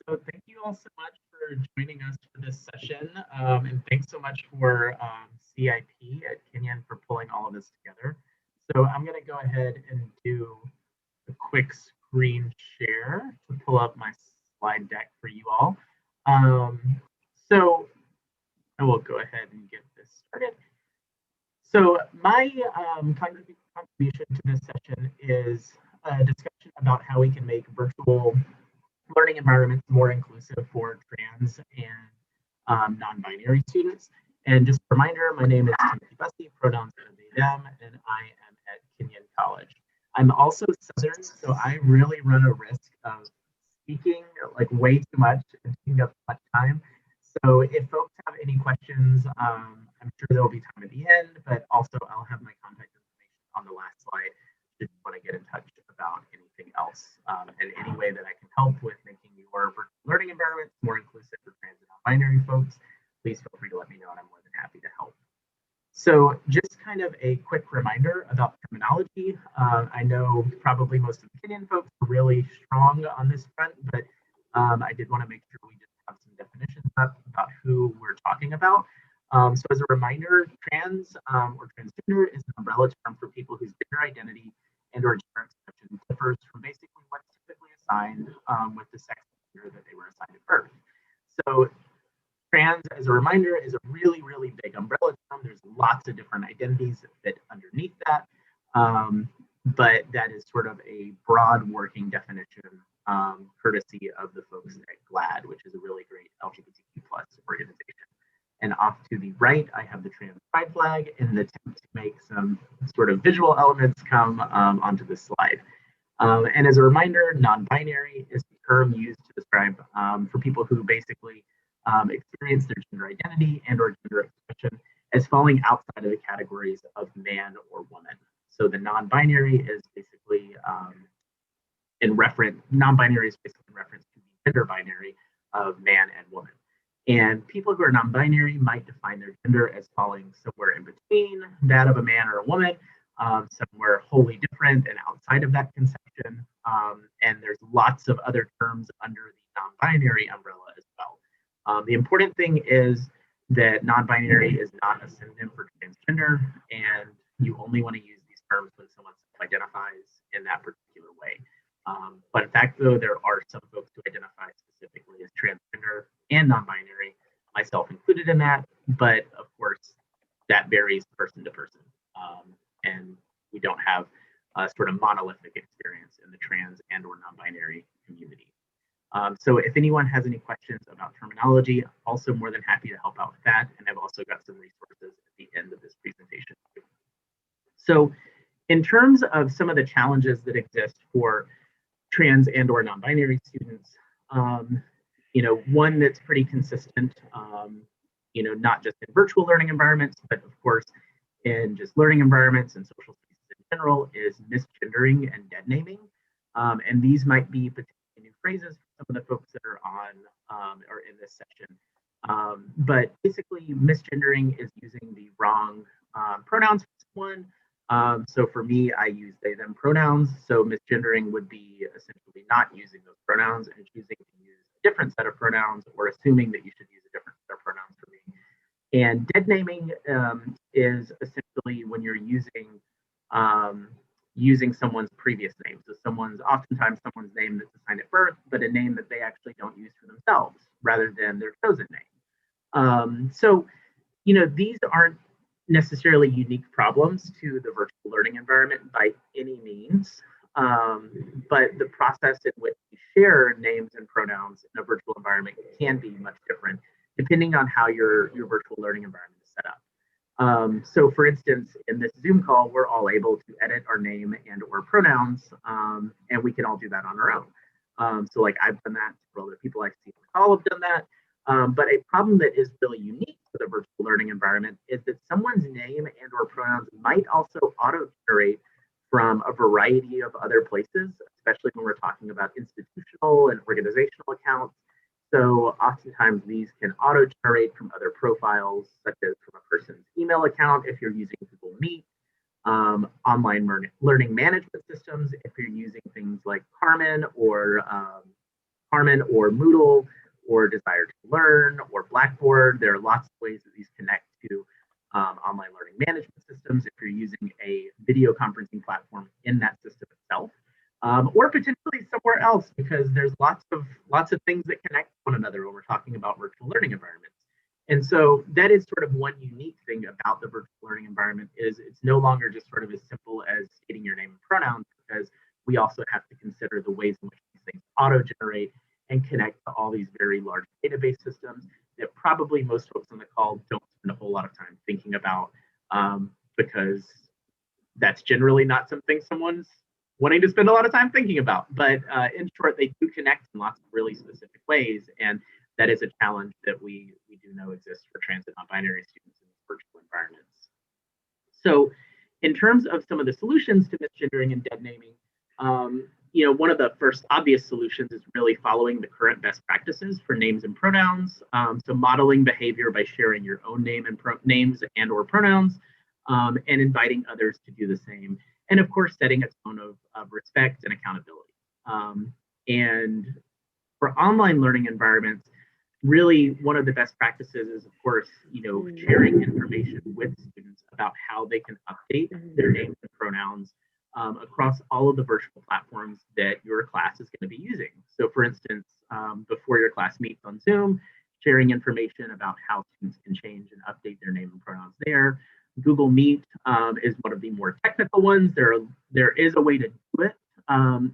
So thank you all so much for joining us for this session. And thanks so much for CIP at Kenyon for pulling all of this together. So I'm going to go ahead and do a quick screen share to pull up my slide deck for you all. So I will go ahead and get this started. So my contribution to this session is a discussion about how we can make virtual learning environments more inclusive for trans and non-binary students. And just a reminder, my name is Timothy Bussey, pronouns are they, them, and I am at Kenyon College. I'm also Southern, so I really run a risk of speaking like way too much and taking up too much time. So if folks have any questions, I'm sure there will be time at the end, but also I'll have my contact information on the last slide if you want to get in touch about anything else and any way that I can help with making your virtual learning environment more inclusive for trans and non-binary folks. Please feel free to let me know, and I'm more than happy to help. So just kind of a quick reminder about terminology. I know probably most of the Kenyon folks are really strong on this front, but I did want to make sure we just have some definitions up about who we're talking about. So as a reminder, trans or transgender is an umbrella term for people whose gender identity and or gender expression differs from basically what's typically assigned with the sex gender that they were assigned at birth. So trans, as a reminder, is a really, really big umbrella term. There's lots of different identities that fit underneath that. But that is sort of a broad working definition, courtesy of the folks at GLAAD, which is a really great LGBTQ plus organization. And off to the right, I have the trans pride flag in an attempt to make some sort of visual elements come onto this slide. And as a reminder, non-binary is the term used to describe for people who basically experience their gender identity and or gender expression as falling outside of the categories of man or woman. So the non-binary is basically non-binary is basically in reference to the gender binary of man and woman. And people who are non-binary might define their gender as falling somewhere in between that of a man or a woman, somewhere wholly different and outside of that conception. And there's lots of other terms under the non-binary umbrella as well. The important thing is that non-binary is not a synonym for transgender, and you only want to use these terms when someone self-identifies in that particular way. But in fact, though, there are some folks who identify specifically as transgender and non-binary, myself included in that, but of course, that varies person to person. And we don't have a sort of monolithic experience in the trans and or non-binary community. So if anyone has any questions about terminology, also more than happy to help out with that. And I've also got some resources at the end of this presentation. So in terms of some of the challenges that exist for trans and or non-binary students, one that's pretty consistent, not just in virtual learning environments, but of course in just learning environments and social spaces in general, is misgendering and dead naming. And these might be potentially new phrases for some of the folks that are on or in this session. But basically, misgendering is using the wrong pronouns for someone. So for me, I use they, them pronouns. So misgendering would be essentially not using those pronouns and choosing to use a different set of pronouns or assuming that you should use a different set of pronouns for me. And dead naming is essentially when you're using someone's previous name. So oftentimes someone's name that's assigned at birth, but a name that they actually don't use for themselves rather than their chosen name. So these aren't necessarily unique problems to the virtual learning environment by any means, but the process in which you share names and pronouns in a virtual environment can be much different depending on how your virtual learning environment is set up. So for instance, in this Zoom call, we're all able to edit our name and or pronouns, and we can all do that on our own. So like I've done that, for other people I see on the call have done that. But a problem that is really unique to the virtual learning environment is that someone's name and or pronouns might also auto-generate from a variety of other places, especially when we're talking about institutional and organizational accounts. So oftentimes these can auto-generate from other profiles, such as from a person's email account if you're using Google Meet, online learning management systems if you're using things like Carmen or Carmen or Moodle or Desire to Learn or Blackboard. There are lots of ways that these connect to online learning management systems if you're using a video conferencing platform in that system itself, or potentially somewhere else, because there's lots of things that connect one another when we're talking about virtual learning environments. And so that is sort of one unique thing about the virtual learning environment is it's no longer just sort of as simple as stating your name and pronouns, because we also have to consider the ways in which these things auto-generate and connect to all these very large database systems that probably most folks on the call don't spend a whole lot of time thinking about, because that's generally not something someone's wanting to spend a lot of time thinking about. But in short, they do connect in lots of really specific ways, and that is a challenge that we do know exists for trans and non-binary students in these virtual environments. So in terms of some of the solutions to misgendering and dead naming, one of the first obvious solutions is really following the current best practices for names and pronouns. So modeling behavior by sharing your own names and or pronouns, and inviting others to do the same. And of course, setting a tone of respect and accountability. And for online learning environments, really one of the best practices is, of course, sharing information with students about how they can update their names and pronouns across all of the virtual platforms that your class is going to be using. So for instance, before your class meets on Zoom, sharing information about how students can change and update their name and pronouns there. Google Meet is one of the more technical ones. There is a way to do it.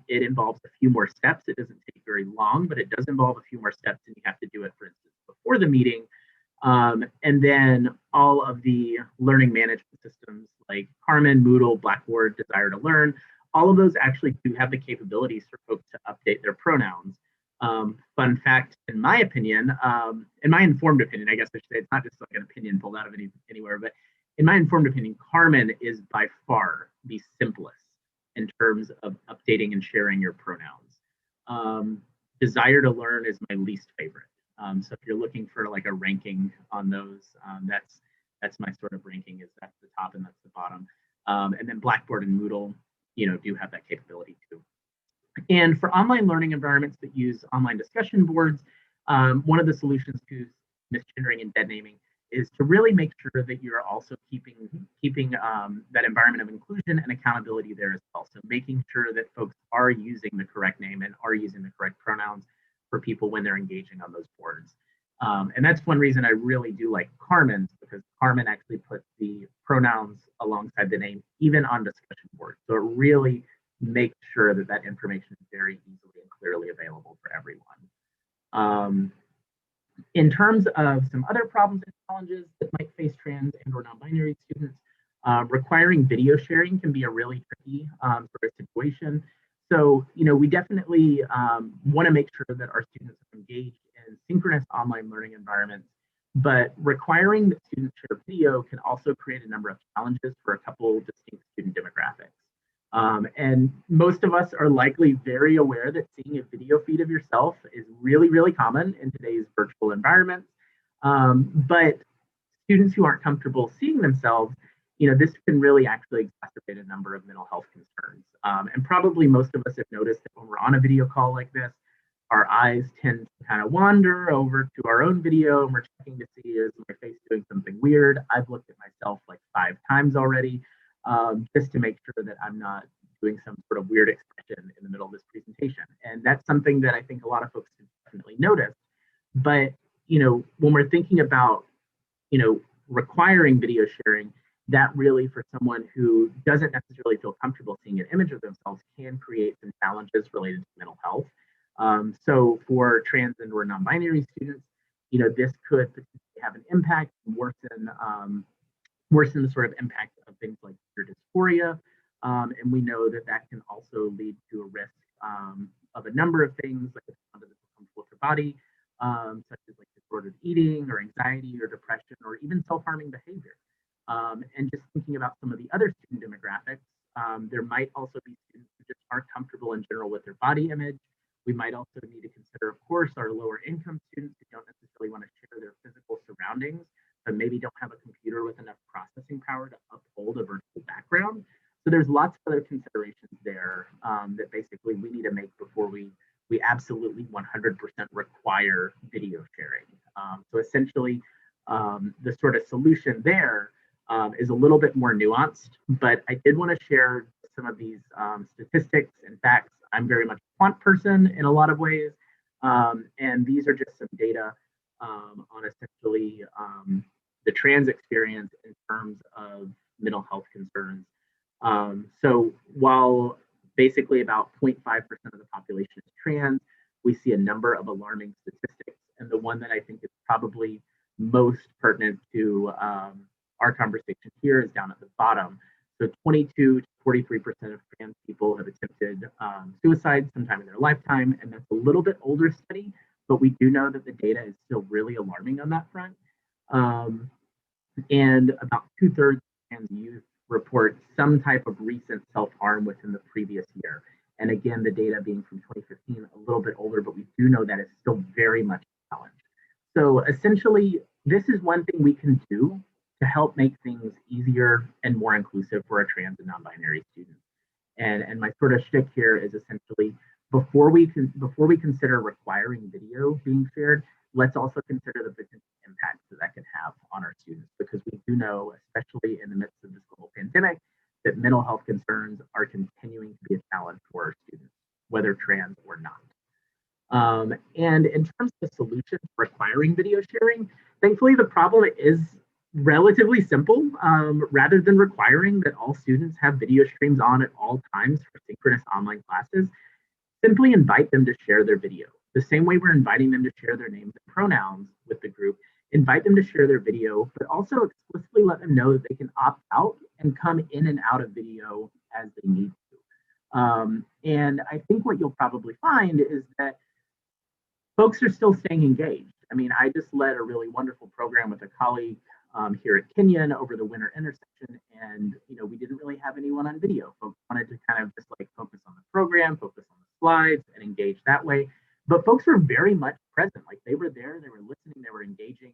It involves a few more steps. It doesn't take very long, but it does involve a few more steps, and you have to do it, for instance, before the meeting. And then all of the learning management systems like Carmen, Moodle, Blackboard, Desire to Learn, all of those actually do have the capabilities for folks to update their pronouns. Fun fact, in my opinion, in my informed opinion, I guess I should say, it's not just like an opinion pulled out of anywhere, but in my informed opinion, Carmen is by far the simplest in terms of updating and sharing your pronouns. Desire to Learn is my least favorite. So if you're looking for like a ranking on those, that's my sort of ranking, is that's the top and that's the bottom. And then Blackboard and Moodle, do have that capability too. And for online learning environments that use online discussion boards, one of the solutions to misgendering and dead naming is to really make sure that you're also keeping that environment of inclusion and accountability there as well. So making sure that folks are using the correct name and are using the correct pronouns for people when they're engaging on those boards. And that's one reason I really do like Carmen's, because Carmen actually puts the pronouns alongside the name, even on discussion boards. So it really makes sure that that information is very easily and clearly available for everyone. In terms of some other problems and challenges that might face trans and or non-binary students, requiring video sharing can be a really tricky sort of situation. So, we definitely want to make sure that our students are engaged in synchronous online learning environments, but requiring that students share video can also create a number of challenges for a couple distinct student demographics. And most of us are likely very aware that seeing a video feed of yourself is really, really common in today's virtual environments. But students who aren't comfortable seeing themselves, this can really actually exacerbate a number of mental health concerns. And probably most of us have noticed that when we're on a video call like this, our eyes tend to kind of wander over to our own video and we're checking to see, is my face doing something weird? I've looked at myself like 5 times already, just to make sure that I'm not doing some sort of weird expression in the middle of this presentation. And that's something that I think a lot of folks have definitely noticed. But, when we're thinking about, requiring video sharing, that really for someone who doesn't necessarily feel comfortable seeing an image of themselves can create some challenges related to mental health. So for trans and or non-binary students, this could potentially have an impact and worsen the sort of impact of things like gender dysphoria. And we know that that can also lead to a risk of a number of things, like under the comfortable with your body, such as like disordered eating or anxiety or depression or even self-harming behavior. And just thinking about some of the other student demographics, there might also be students who just aren't comfortable in general with their body image. We might also need to consider, of course, our lower income students who don't necessarily want to share their physical surroundings, but maybe don't have a computer with enough processing power to uphold a virtual background. So there's lots of other considerations there that basically we need to make before we we absolutely 100% require video sharing. So essentially, the sort of solution there is a little bit more nuanced, but I did want to share some of these statistics and facts. I'm very much a quant person in a lot of ways, and these are just some data on essentially the trans experience in terms of mental health concerns. So while basically about 0.5% of the population is trans, we see a number of alarming statistics. And the one that I think is probably most pertinent to our conversation here is down at the bottom. So 22 to 43% of trans people have attempted suicide sometime in their lifetime, and that's a little bit older study, but we do know that the data is still really alarming on that front. And about 2/3 of trans youth report some type of recent self-harm within the previous year. And again, the data being from 2015, a little bit older, but we do know that it's still very much a challenge. So essentially, this is one thing we can do to help make things easier and more inclusive for our trans and non-binary students. And my sort of shtick here is essentially before we consider requiring video being shared, let's also consider the potential impacts that can have on our students, because we do know, especially in the midst of this global pandemic, that mental health concerns are continuing to be a challenge for our students, whether trans or not. And in terms of the solution for requiring video sharing, thankfully the problem is relatively simple. Rather than requiring that all students have video streams on at all times for synchronous online classes, simply invite them to share their video. The same way we're inviting them to share their names and pronouns with the group, invite them to share their video, but also explicitly let them know that they can opt out and come in and out of video as they need to. And I think what you'll probably find is that folks are still staying engaged. I mean, I just led a really wonderful program with a colleague here at Kenyon over the winter intersection, and we didn't really have anyone on video. Folks wanted to kind of just like focus on the program, focus on the slides, and engage that way. But folks were very much present. Like they were there, they were listening, they were engaging,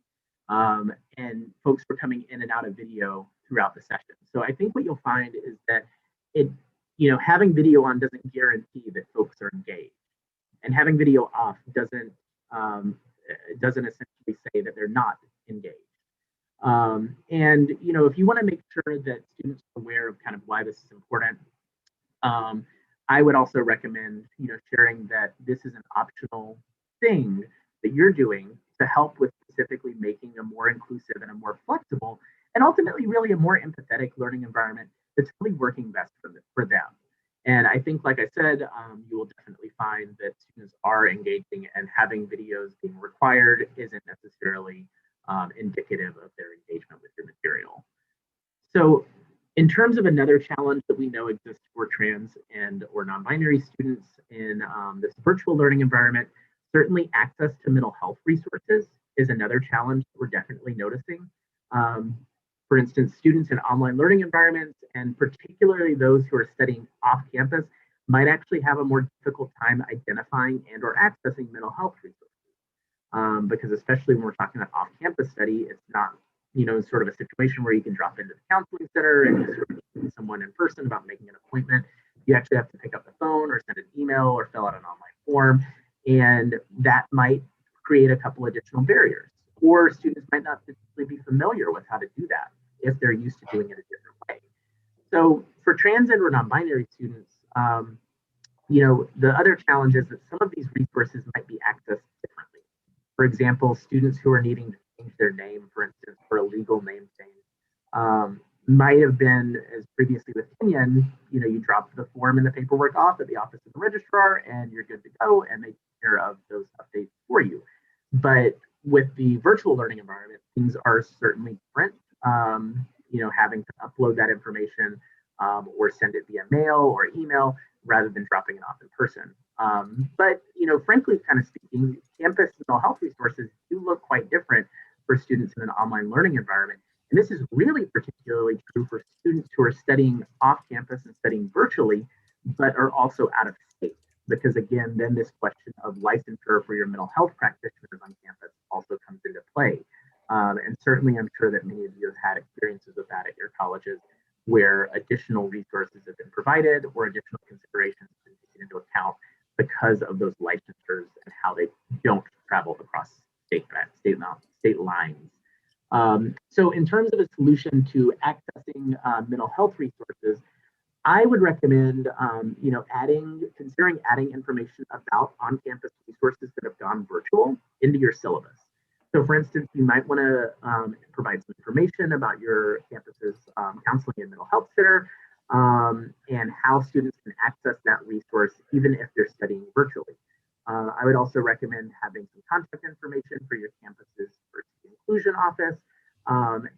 and folks were coming in and out of video throughout the session. So I think what you'll find is that having video on doesn't guarantee that folks are engaged, and having video off doesn't essentially say that they're not engaged. And if you want to make sure that students are aware of kind of why this is important, I would also recommend sharing that this is an optional thing that you're doing to help with specifically making a more inclusive and a more flexible and ultimately really a more empathetic learning environment that's really working best for them. And I think, like I said, you will definitely find that students are engaging, and having videos being required isn't necessarily indicative of their engagement with your material. So in terms of another challenge that we know exists for trans and or non-binary students in this virtual learning environment, certainly access to mental health resources is another challenge that we're definitely noticing. For instance, students in online learning environments, and particularly those who are studying off campus, might actually have a more difficult time identifying and or accessing mental health resources. Because especially when we're talking about off-campus study, it's not sort of a situation where you can drop into the counseling center and just sort of meet with someone in person about making an appointment. You actually have to pick up the phone or send an email or fill out an online form, and that might create a couple additional barriers. Or students might not particularly be familiar with how to do that if they're used to doing it a different way. So for trans and or non-binary students, the other challenge is that some of these resources might be accessed differently. For example, students who are needing to change their name, for instance, for a legal name change, might have been, as previously with Kenyon, you drop the form and the paperwork off at the office of the registrar and you're good to go, and they take care of those updates for you. But with the virtual learning environment, things are certainly different. Having to upload that information or send it via mail or email rather than dropping it off in person. But frankly, kind of speaking, campus mental health resources do look quite different for students in an online learning environment. And this is really particularly true for students who are studying off campus and studying virtually, but are also out of state. Because again, then this question of licensure for your mental health practitioners on campus also comes into play. And certainly I'm sure that many of you have had experiences with that at your colleges, where additional resources have been provided or additional considerations have been taken into account because of those licensures and how they don't travel across state lines. So in terms of a solution to accessing mental health resources, I would recommend, considering adding information about on-campus resources that have gone virtual into your syllabus. So for instance, you might want to provide some information about your campus's counseling and mental health center, and how students can access that resource even if they're studying virtually. I would also recommend having some contact information for your campus's diversity inclusion office,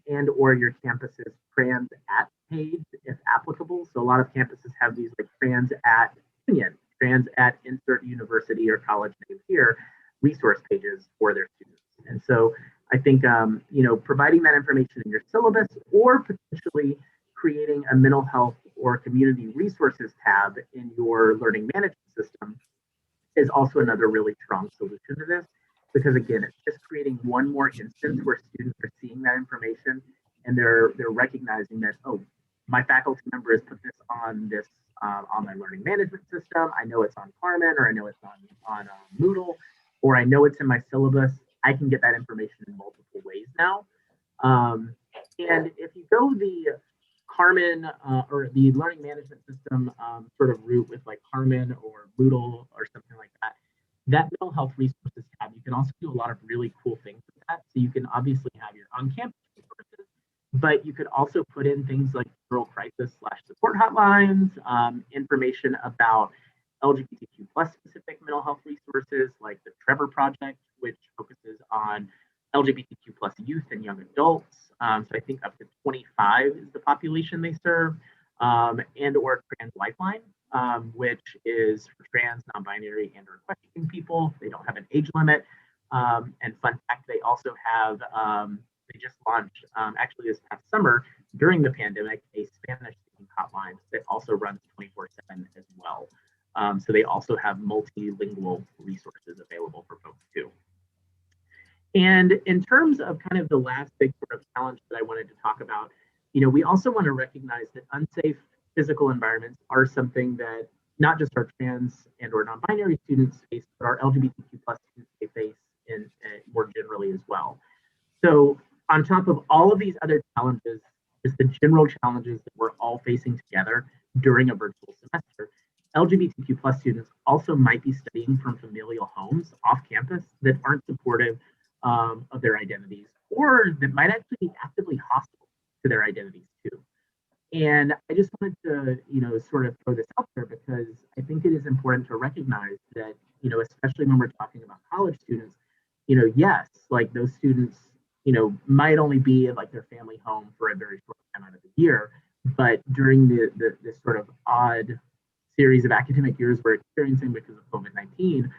and or your campus's trans at page if applicable. So a lot of campuses have these like trans at Kenyon, trans at insert university or college name here resource pages for their students. And so I think providing that information in your syllabus, or potentially creating a mental health or community resources tab in your learning management system is also another really strong solution to this, because again, it's just creating one more instance where students are seeing that information and they're recognizing that, oh, my faculty member has put this on this online learning management system. I know it's on Carmen, or I know it's on Moodle, or I know it's in my syllabus. I can get that information in multiple ways now. And if you go the Carmen or the learning management system sort of route with like Carmen or Moodle or something like that, that mental health resources tab, you can also do a lot of really cool things with that. So you can obviously have your on-campus resources, but you could also put in things like rural crisis / support hotlines, information about LGBTQ plus specific mental health resources like the Trevor Project, which focuses on LGBTQ plus youth and young adults. So I think up to 25 is the population they serve, and or Trans Lifeline, which is for trans, non-binary, and or questioning people. They don't have an age limit. And fun fact, they also have, they just launched, actually this past summer during the pandemic, a Spanish-speaking hotline that also runs 24/7 as well. So they also have multilingual resources available for folks too. And in terms of kind of the last big sort of challenge that I wanted to talk about, we also want to recognize that unsafe physical environments are something that not just our trans and or non-binary students face, but our LGBTQ plus students face in more generally as well. So on top of all of these other challenges, just the general challenges that we're all facing together during a virtual semester, LGBTQ plus students also might be studying from familial homes off campus that aren't supportive of their identities, or that might actually be actively hostile to their identities too. And I just wanted to, sort of throw this out there because I think it is important to recognize that, especially when we're talking about college students, yes, like those students, might only be at like their family home for a very short time out of the year, but during this sort of odd series of academic years we're experiencing because of COVID-19,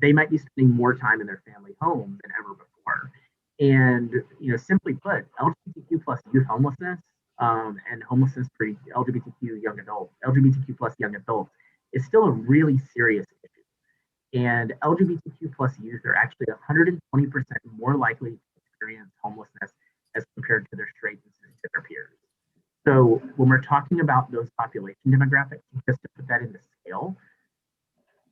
they might be spending more time in their family home than ever before. And, simply put, LGBTQ plus youth homelessness and homelessness for LGBTQ plus young adults is still a really serious issue. And LGBTQ plus youth are actually 120% more likely to experience homelessness as compared to their straight and cisgender peers. So when we're talking about those population demographics, just to put that into scale,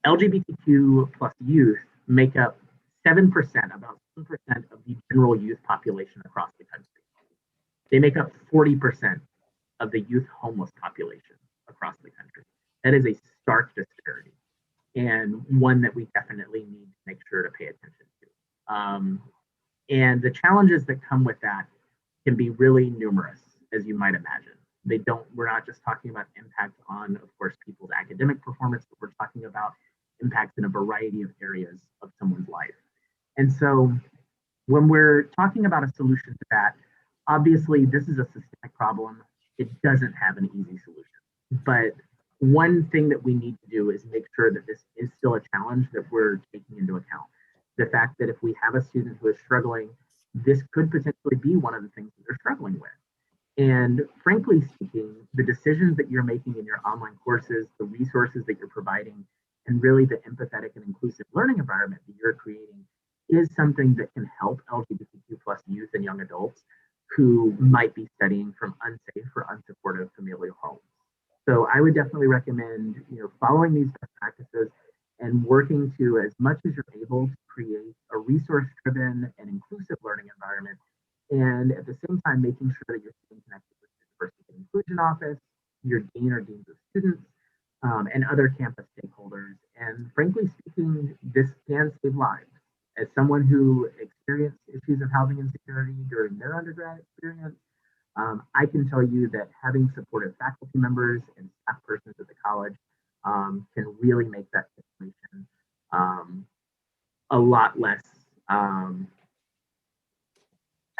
LGBTQ plus youth make up 7%, about 7% of the general youth population across the country. They make up 40% of the youth homeless population across the country. That is a stark disparity, and one that we definitely need to make sure to pay attention to. And the challenges that come with that can be really numerous, as you might imagine. We're not just talking about impact on, of course, people's academic performance, but we're talking about impacts in a variety of areas of someone's life. And so when we're talking about a solution to that, obviously this is a systemic problem. It doesn't have an easy solution. But one thing that we need to do is make sure that this is still a challenge that we're taking into account. The fact that if we have a student who is struggling, this could potentially be one of the things that they're struggling with. And frankly speaking, the decisions that you're making in your online courses, the resources that you're providing, and really the empathetic and inclusive learning environment that you're creating is something that can help LGBTQ plus youth and young adults who might be studying from unsafe or unsupportive familial homes. So I would definitely recommend, following these best practices and working to, as much as you're able, to create a resource-driven and inclusive learning environment, and at the same time making sure that you're staying connected with the diversity and inclusion office, your dean or deans of students, and other campus stakeholders. And frankly speaking, this can save lives. As someone who experienced issues of housing insecurity during their undergrad experience, I can tell you that having supportive faculty members and staff persons at the college can really make that situation um, a lot less. I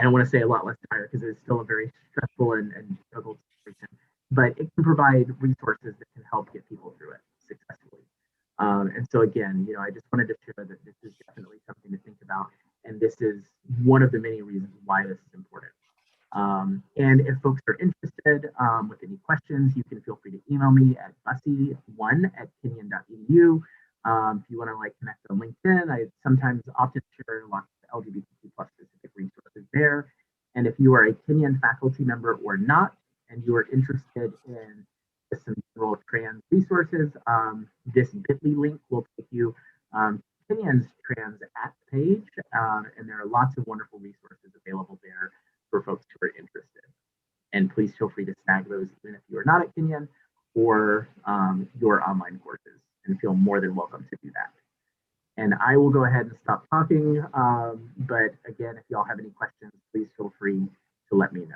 don't want to say a lot less tired because it's still a very stressful and difficult situation, but it can provide resources that can help get people through it successfully. And so again, I just wanted to share that this is definitely something to think about, and this is one of the many reasons why this is important. And if folks are interested with any questions, you can feel free to email me at bussy1@kenyon.edu. If you want to connect on LinkedIn, I sometimes often share lots of LGBTQ plus specific resources there. And if you are a Kenyon faculty member or not, and you are interested in some general trans resources, this bit.ly link will take you Kenyon's trans app page, and there are lots of wonderful resources available there for folks who are interested. And please feel free to snag those even if you are not at Kenyon or your online courses, and feel more than welcome to do that. And I will go ahead and stop talking. But again, if y'all have any questions, please feel free to let me know.